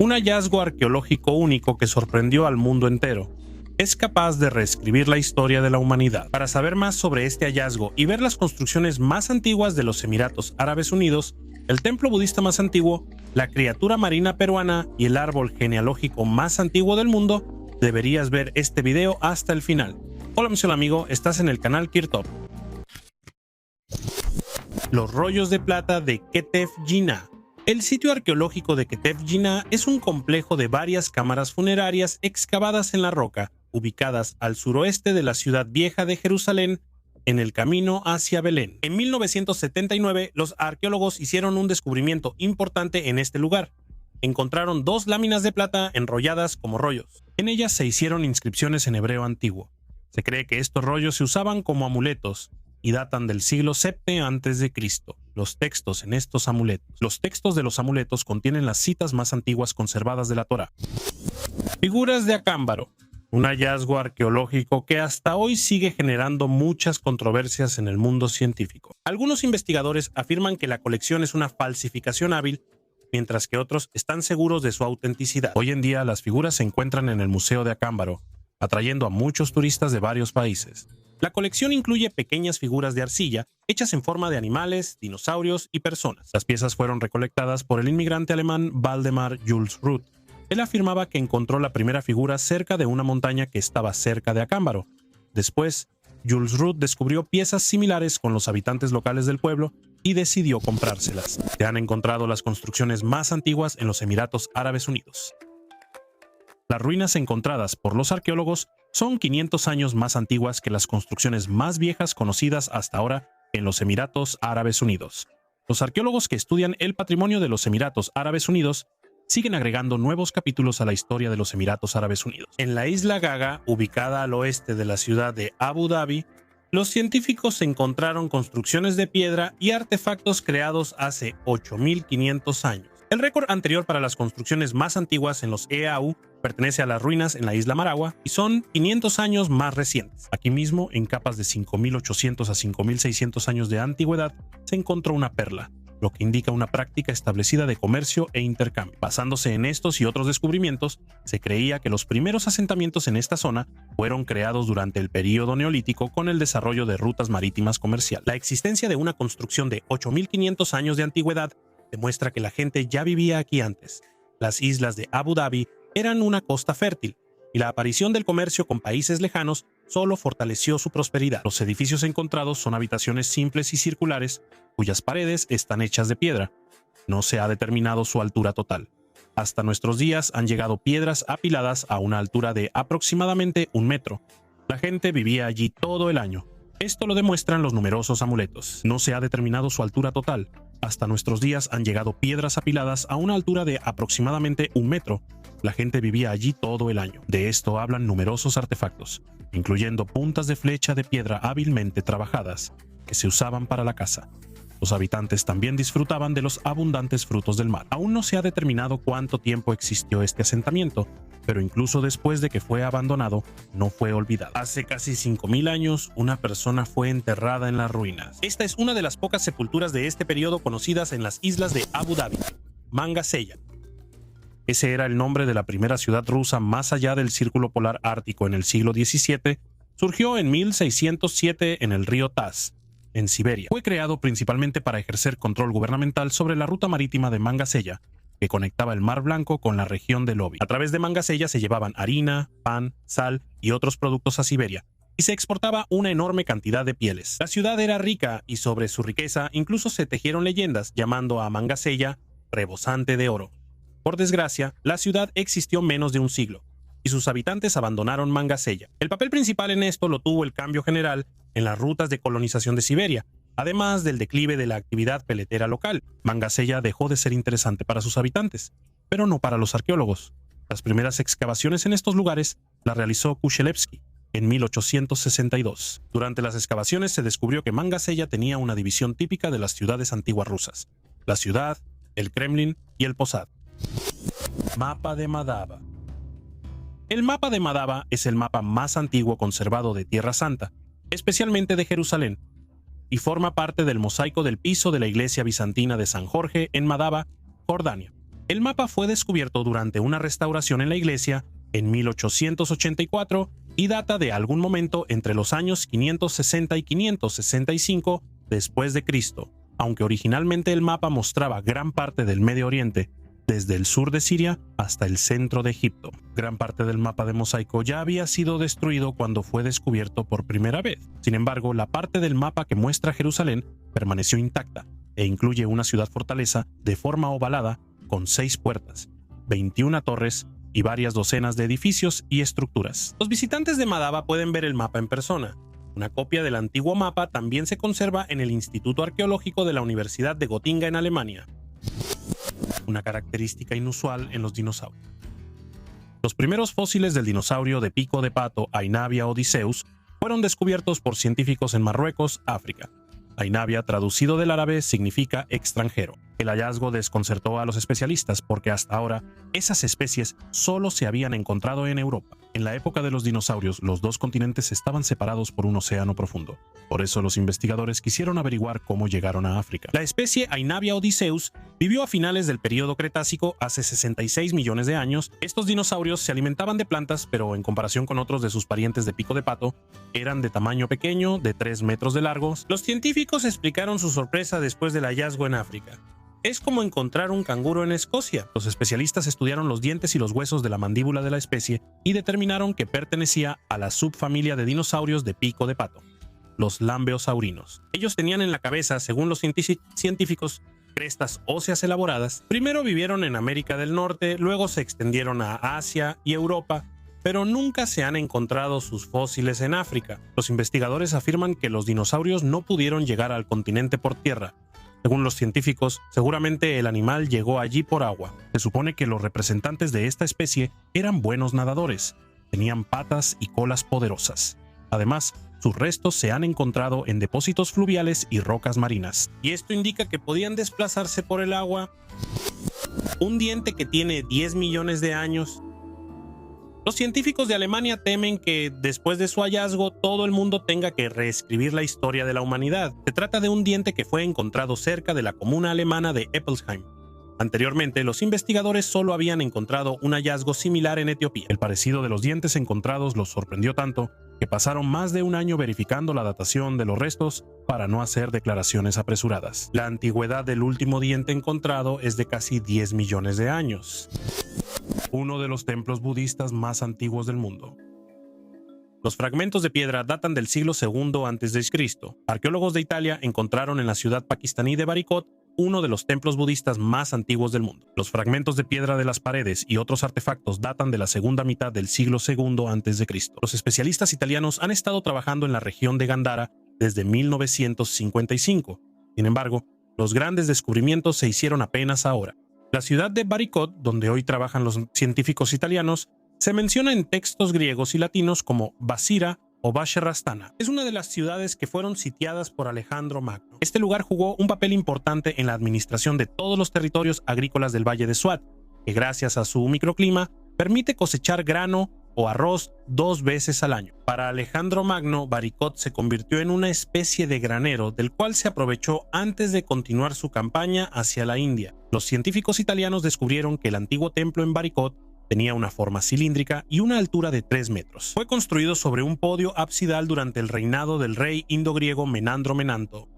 Un hallazgo arqueológico único que sorprendió al mundo entero. Es capaz de reescribir la historia de la humanidad. Para saber más sobre este hallazgo y ver las construcciones más antiguas de los Emiratos Árabes Unidos, el templo budista más antiguo, la criatura marina peruana y el árbol genealógico más antiguo del mundo, deberías ver este video hasta el final. Hola, mi amigo, estás en el canal Kirtop. Los rollos de plata de Ketef Jinnah. El sitio arqueológico de Ketef Jinnah es un complejo de varias cámaras funerarias excavadas en la roca, ubicadas al suroeste de la ciudad vieja de Jerusalén, en el camino hacia Belén. En 1979, los arqueólogos hicieron un descubrimiento importante en este lugar. Encontraron 2 láminas de plata enrolladas como rollos. En ellas se hicieron inscripciones en hebreo antiguo. Se cree que estos rollos se usaban como amuletos y datan del siglo VII a.C. Los textos de los amuletos contienen las citas más antiguas conservadas de la Torá. Figuras de Acámbaro. Un hallazgo arqueológico que hasta hoy sigue generando muchas controversias en el mundo científico. Algunos investigadores afirman que la colección es una falsificación hábil, mientras que otros están seguros de su autenticidad. Hoy en día las figuras se encuentran en el Museo de Acámbaro, atrayendo a muchos turistas de varios países. La colección incluye pequeñas figuras de arcilla hechas en forma de animales, dinosaurios y personas. Las piezas fueron recolectadas por el inmigrante alemán Waldemar Jules Ruth. Él afirmaba que encontró la primera figura cerca de una montaña que estaba cerca de Acámbaro. Después, Jules Ruth descubrió piezas similares con los habitantes locales del pueblo y decidió comprárselas. Se han encontrado las construcciones más antiguas en los Emiratos Árabes Unidos. Las ruinas encontradas por los arqueólogos son 500 años más antiguas que las construcciones más viejas conocidas hasta ahora en los Emiratos Árabes Unidos. Los arqueólogos que estudian el patrimonio de los Emiratos Árabes Unidos siguen agregando nuevos capítulos a la historia de los Emiratos Árabes Unidos. En la isla Gaga, ubicada al oeste de la ciudad de Abu Dhabi, los científicos encontraron construcciones de piedra y artefactos creados hace 8.500 años. El récord anterior para las construcciones más antiguas en los EAU pertenece a las ruinas en la isla Maragua y son 500 años más recientes. Aquí mismo, en capas de 5.800 a 5.600 años de antigüedad, se encontró una perla, lo que indica una práctica establecida de comercio e intercambio. Basándose en estos y otros descubrimientos, se creía que los primeros asentamientos en esta zona fueron creados durante el período neolítico con el desarrollo de rutas marítimas comerciales. La existencia de una construcción de 8.500 años de antigüedad demuestra que la gente ya vivía aquí antes. Las islas de Abu Dhabi eran una costa fértil, y la aparición del comercio con países lejanos solo fortaleció su prosperidad. Los edificios encontrados son habitaciones simples y circulares, cuyas paredes están hechas de piedra. No se ha determinado su altura total. Hasta nuestros días han llegado piedras apiladas a una altura de aproximadamente 1 metro. La gente vivía allí todo el año. Esto lo demuestran los numerosos amuletos. No se ha determinado su altura total. Hasta nuestros días han llegado piedras apiladas a una altura de aproximadamente 1 metro. La gente vivía allí todo el año. De esto hablan numerosos artefactos, incluyendo puntas de flecha de piedra hábilmente trabajadas, que se usaban para la caza. Los habitantes también disfrutaban de los abundantes frutos del mar. Aún no se ha determinado cuánto tiempo existió este asentamiento, pero incluso después de que fue abandonado, no fue olvidado. Hace casi 5.000 años, una persona fue enterrada en las ruinas. Esta es una de las pocas sepulturas de este periodo conocidas en las islas de Abu Dhabi, Manga Sella. Ese era el nombre de la primera ciudad rusa más allá del Círculo Polar Ártico en el siglo XVII. Surgió en 1607 en el río Taz, en Siberia. Fue creado principalmente para ejercer control gubernamental sobre la ruta marítima de Manga Sella, que conectaba el Mar Blanco con la región de Gobi. A través de Manga Sella se llevaban harina, pan, sal y otros productos a Siberia, y se exportaba una enorme cantidad de pieles. La ciudad era rica y sobre su riqueza incluso se tejieron leyendas llamando a Manga Sella rebosante de oro. Por desgracia, la ciudad existió menos de un siglo, y sus habitantes abandonaron Manga Sella. El papel principal en esto lo tuvo el cambio general en las rutas de colonización de Siberia, además del declive de la actividad peletera local. Manga Sella dejó de ser interesante para sus habitantes, pero no para los arqueólogos. Las primeras excavaciones en estos lugares las realizó Kushelevsky en 1862. Durante las excavaciones se descubrió que Manga Sella tenía una división típica de las ciudades antiguas rusas: la ciudad, el Kremlin y el Posad. Mapa de Madaba. El mapa de Madaba es el mapa más antiguo conservado de Tierra Santa, especialmente de Jerusalén, y forma parte del mosaico del piso de la iglesia bizantina de San Jorge en Madaba, Jordania. El mapa fue descubierto durante una restauración en la iglesia en 1884 y data de algún momento entre los años 560 y 565 después de Cristo, aunque originalmente el mapa mostraba gran parte del Medio Oriente, desde el sur de Siria hasta el centro de Egipto. Gran parte del mapa de mosaico ya había sido destruido cuando fue descubierto por primera vez. Sin embargo, la parte del mapa que muestra Jerusalén permaneció intacta e incluye una ciudad-fortaleza de forma ovalada con 6 puertas, 21 torres y varias docenas de edificios y estructuras. Los visitantes de Madaba pueden ver el mapa en persona. Una copia del antiguo mapa también se conserva en el Instituto Arqueológico de la Universidad de Gotinga en Alemania. Una característica inusual en los dinosaurios. Los primeros fósiles del dinosaurio de pico de pato Ainavia odysseus fueron descubiertos por científicos en Marruecos, África. Ainavia, traducido del árabe, significa extranjero. El hallazgo desconcertó a los especialistas porque hasta ahora esas especies solo se habían encontrado en Europa. En la época de los dinosaurios, los dos continentes estaban separados por un océano profundo. Por eso los investigadores quisieron averiguar cómo llegaron a África. La especie Ainavia odysseus vivió a finales del período Cretácico hace 66 millones de años. Estos dinosaurios se alimentaban de plantas, pero en comparación con otros de sus parientes de pico de pato, eran de tamaño pequeño, de 3 metros de largo. Los científicos explicaron su sorpresa después del hallazgo en África. Es como encontrar un canguro en Escocia. Los especialistas estudiaron los dientes y los huesos de la mandíbula de la especie y determinaron que pertenecía a la subfamilia de dinosaurios de pico de pato, los lambeosaurinos. Ellos tenían en la cabeza, según los científicos, crestas óseas elaboradas. Primero vivieron en América del Norte, luego se extendieron a Asia y Europa, pero nunca se han encontrado sus fósiles en África. Los investigadores afirman que los dinosaurios no pudieron llegar al continente por tierra. Según los científicos, seguramente el animal llegó allí por agua. Se supone que los representantes de esta especie eran buenos nadadores, tenían patas y colas poderosas. Además, sus restos se han encontrado en depósitos fluviales y rocas marinas. Y esto indica que podían desplazarse por el agua. Un diente que tiene 10 millones de años. Los científicos de Alemania temen que, después de su hallazgo, todo el mundo tenga que reescribir la historia de la humanidad. Se trata de un diente que fue encontrado cerca de la comuna alemana de Eppelsheim. Anteriormente, los investigadores solo habían encontrado un hallazgo similar en Etiopía. El parecido de los dientes encontrados los sorprendió tanto que pasaron más de un año verificando la datación de los restos para no hacer declaraciones apresuradas. La antigüedad del último diente encontrado es de casi 10 millones de años. Uno de los templos budistas más antiguos del mundo. Los fragmentos de piedra datan del siglo II a.C. Arqueólogos de Italia encontraron en la ciudad pakistaní de Barikot uno de los templos budistas más antiguos del mundo. Los fragmentos de piedra de las paredes y otros artefactos datan de la segunda mitad del siglo II a.C. Los especialistas italianos han estado trabajando en la región de Gandhara desde 1955. Sin embargo, los grandes descubrimientos se hicieron apenas ahora. La ciudad de Barikot, donde hoy trabajan los científicos italianos, se menciona en textos griegos y latinos como Basira o Basherastana. Es una de las ciudades que fueron sitiadas por Alejandro Magno. Este lugar jugó un papel importante en la administración de todos los territorios agrícolas del Valle de Suat, que gracias a su microclima permite cosechar grano o arroz 2 veces al año. Para Alejandro Magno, Barikot se convirtió en una especie de granero del cual se aprovechó antes de continuar su campaña hacia la India. Los científicos italianos descubrieron que el antiguo templo en Barikot tenía una forma cilíndrica y una altura de 3 metros. Fue construido sobre un podio absidal durante el reinado del rey indogriego Menandro Menanto.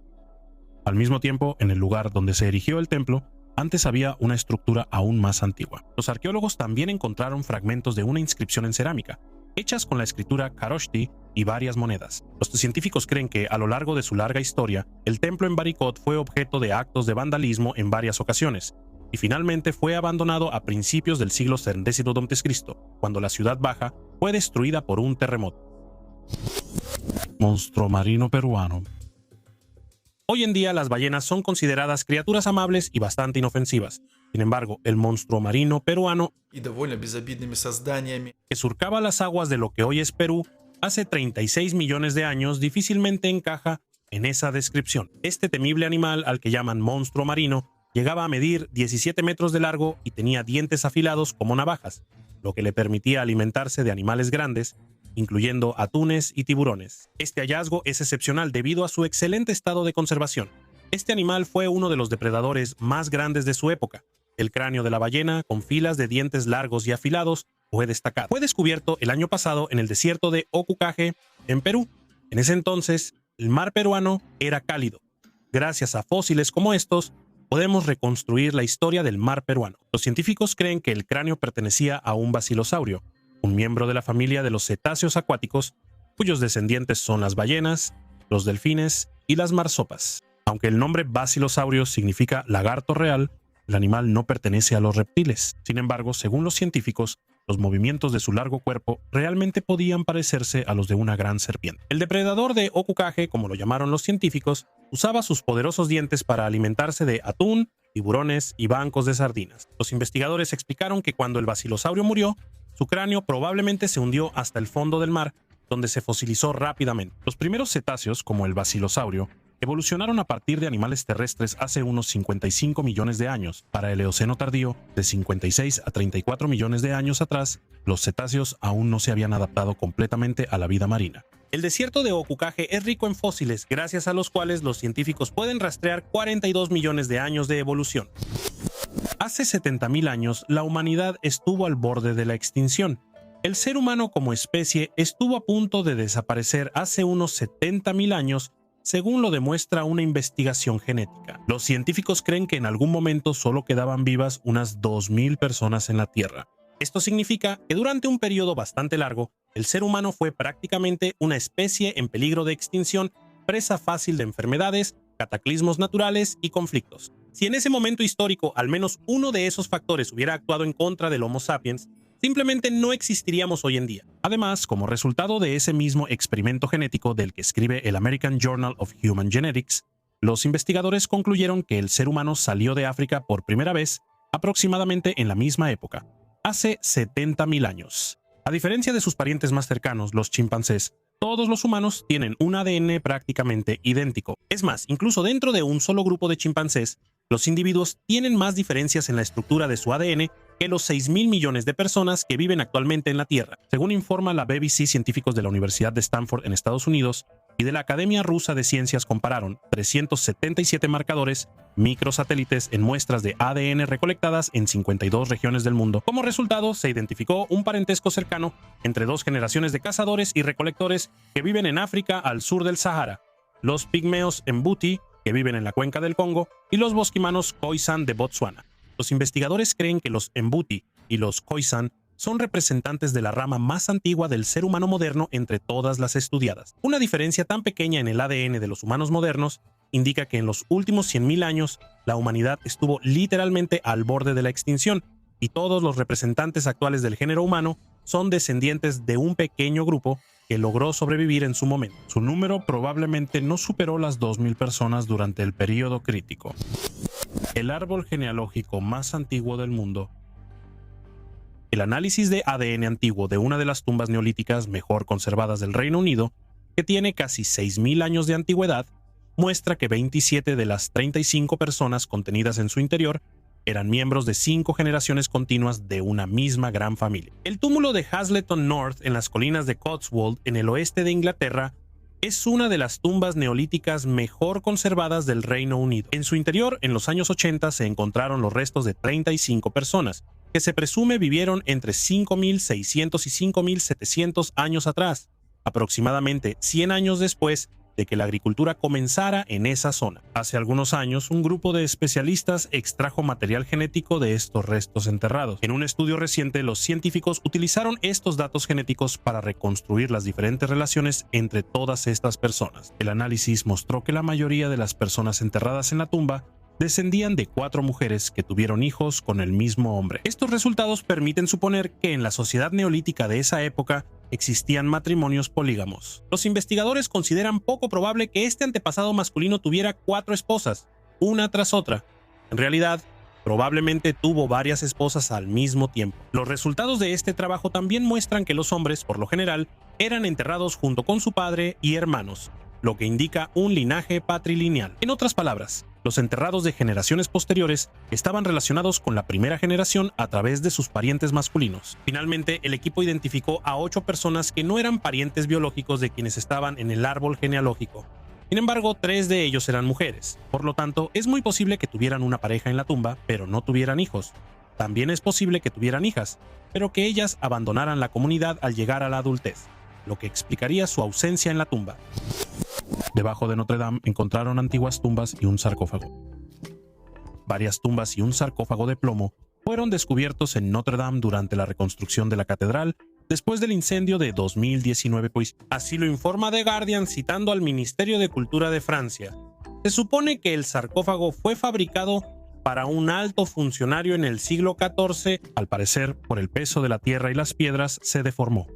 Al mismo tiempo, en el lugar donde se erigió el templo, antes había una estructura aún más antigua. Los arqueólogos también encontraron fragmentos de una inscripción en cerámica, hechas con la escritura Kharoshthi y varias monedas. Los científicos creen que, a lo largo de su larga historia, el templo en Barikot fue objeto de actos de vandalismo en varias ocasiones, y finalmente fue abandonado a principios del siglo XII a.C., cuando la ciudad baja fue destruida por un terremoto. Monstruo marino peruano. Hoy en día las ballenas son consideradas criaturas amables y bastante inofensivas. Sin embargo, el monstruo marino peruano, que surcaba las aguas de lo que hoy es Perú, hace 36 millones de años difícilmente encaja en esa descripción. Este temible animal, al que llaman monstruo marino, llegaba a medir 17 metros de largo y tenía dientes afilados como navajas, lo que le permitía alimentarse de animales grandes, incluyendo atunes y tiburones. Este hallazgo es excepcional debido a su excelente estado de conservación. Este animal fue uno de los depredadores más grandes de su época. El cráneo de la ballena, con filas de dientes largos y afilados, fue destacado. Fue descubierto el año pasado en el desierto de Ocukage, en Perú. En ese entonces, el mar peruano era cálido. Gracias a fósiles como estos, podemos reconstruir la historia del mar peruano. Los científicos creen que el cráneo pertenecía a un basilosauro, un miembro de la familia de los cetáceos acuáticos, cuyos descendientes son las ballenas, los delfines y las marsopas. Aunque el nombre basilosaurio significa lagarto real, el animal no pertenece a los reptiles. Sin embargo, según los científicos, los movimientos de su largo cuerpo realmente podían parecerse a los de una gran serpiente. El depredador de Ocukage, como lo llamaron los científicos, usaba sus poderosos dientes para alimentarse de atún, tiburones y bancos de sardinas. Los investigadores explicaron que cuando el basilosaurio murió, su cráneo probablemente se hundió hasta el fondo del mar, donde se fosilizó rápidamente. Los primeros cetáceos, como el basilosaurio, evolucionaron a partir de animales terrestres hace unos 55 millones de años. Para el Eoceno tardío, de 56 a 34 millones de años atrás, los cetáceos aún no se habían adaptado completamente a la vida marina. El desierto de Ocukage es rico en fósiles, gracias a los cuales los científicos pueden rastrear 42 millones de años de evolución. Hace 70.000 años, la humanidad estuvo al borde de la extinción. El ser humano como especie estuvo a punto de desaparecer hace unos 70.000 años, según lo demuestra una investigación genética. Los científicos creen que en algún momento solo quedaban vivas unas 2.000 personas en la Tierra. Esto significa que durante un periodo bastante largo, el ser humano fue prácticamente una especie en peligro de extinción, presa fácil de enfermedades, cataclismos naturales y conflictos. Si en ese momento histórico al menos uno de esos factores hubiera actuado en contra del Homo sapiens, simplemente no existiríamos hoy en día. Además, como resultado de ese mismo experimento genético del que escribe el American Journal of Human Genetics, los investigadores concluyeron que el ser humano salió de África por primera vez aproximadamente en la misma época, hace 70.000 años. A diferencia de sus parientes más cercanos, los chimpancés, todos los humanos tienen un ADN prácticamente idéntico. Es más, incluso dentro de un solo grupo de chimpancés, los individuos tienen más diferencias en la estructura de su ADN que los 6.000 millones de personas que viven actualmente en la Tierra. Según informa la BBC, científicos de la Universidad de Stanford en Estados Unidos y de la Academia Rusa de Ciencias compararon 377 marcadores microsatélites en muestras de ADN recolectadas en 52 regiones del mundo. Como resultado, se identificó un parentesco cercano entre dos generaciones de cazadores y recolectores que viven en África al sur del Sahara, los pigmeos Mbuti, que viven en la cuenca del Congo, y los bosquimanos Khoisan de Botsuana. Los investigadores creen que los Mbuti y los Khoisan son representantes de la rama más antigua del ser humano moderno entre todas las estudiadas. Una diferencia tan pequeña en el ADN de los humanos modernos indica que en los últimos 100.000 años la humanidad estuvo literalmente al borde de la extinción y todos los representantes actuales del género humano son descendientes de un pequeño grupo que logró sobrevivir en su momento. Su número probablemente no superó las 2.000 personas durante el período crítico. El árbol genealógico más antiguo del mundo. El análisis de ADN antiguo de una de las tumbas neolíticas mejor conservadas del Reino Unido, que tiene casi 6.000 años de antigüedad, muestra que 27 de las 35 personas contenidas en su interior eran miembros de 5 generaciones continuas de una misma gran familia. El túmulo de Hazleton North en las colinas de Cotswold, en el oeste de Inglaterra, es una de las tumbas neolíticas mejor conservadas del Reino Unido. En su interior, en los años 80, se encontraron los restos de 35 personas, que se presume vivieron entre 5.600 y 5.700 años atrás, aproximadamente 100 años después de que la agricultura comenzara en esa zona. Hace algunos años, un grupo de especialistas extrajo material genético de estos restos enterrados. En un estudio reciente, los científicos utilizaron estos datos genéticos para reconstruir las diferentes relaciones entre todas estas personas. El análisis mostró que la mayoría de las personas enterradas en la tumba descendían de 4 mujeres que tuvieron hijos con el mismo hombre. Estos resultados permiten suponer que en la sociedad neolítica de esa época existían matrimonios polígamos. Los investigadores consideran poco probable que este antepasado masculino tuviera 4 esposas, una tras otra. En realidad, probablemente tuvo varias esposas al mismo tiempo. Los resultados de este trabajo también muestran que los hombres, por lo general, eran enterrados junto con su padre y hermanos, lo que indica un linaje patrilineal. En otras palabras, los enterrados de generaciones posteriores estaban relacionados con la primera generación a través de sus parientes masculinos. Finalmente, el equipo identificó a 8 personas que no eran parientes biológicos de quienes estaban en el árbol genealógico. Sin embargo, 3 de ellos eran mujeres. Por lo tanto, es muy posible que tuvieran una pareja en la tumba, pero no tuvieran hijos. También es posible que tuvieran hijas, pero que ellas abandonaran la comunidad al llegar a la adultez, lo que explicaría su ausencia en la tumba. Debajo de Notre Dame encontraron antiguas tumbas y un sarcófago. Varias tumbas y un sarcófago de plomo fueron descubiertos en Notre Dame durante la reconstrucción de la catedral después del incendio de 2019, pues así lo informa The Guardian citando al Ministerio de Cultura de Francia. Se supone que el sarcófago fue fabricado para un alto funcionario en el siglo XIV, al parecer por el peso de la tierra y las piedras se deformó.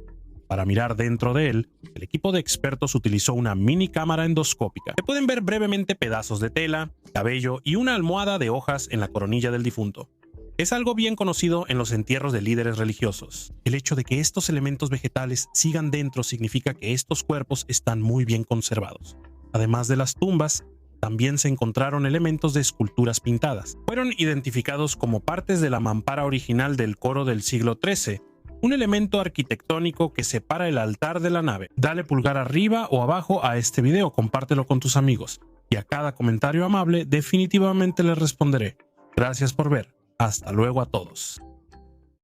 Para mirar dentro de él, el equipo de expertos utilizó una mini cámara endoscópica. Se pueden ver brevemente pedazos de tela, cabello y una almohada de hojas en la coronilla del difunto. Es algo bien conocido en los entierros de líderes religiosos. El hecho de que estos elementos vegetales sigan dentro significa que estos cuerpos están muy bien conservados. Además de las tumbas, también se encontraron elementos de esculturas pintadas. Fueron identificados como partes de la mampara original del coro del siglo XIII, un elemento arquitectónico que separa el altar de la nave. Dale pulgar arriba o abajo a este video, compártelo con tus amigos, y a cada comentario amable definitivamente les responderé. Gracias por ver. Hasta luego a todos.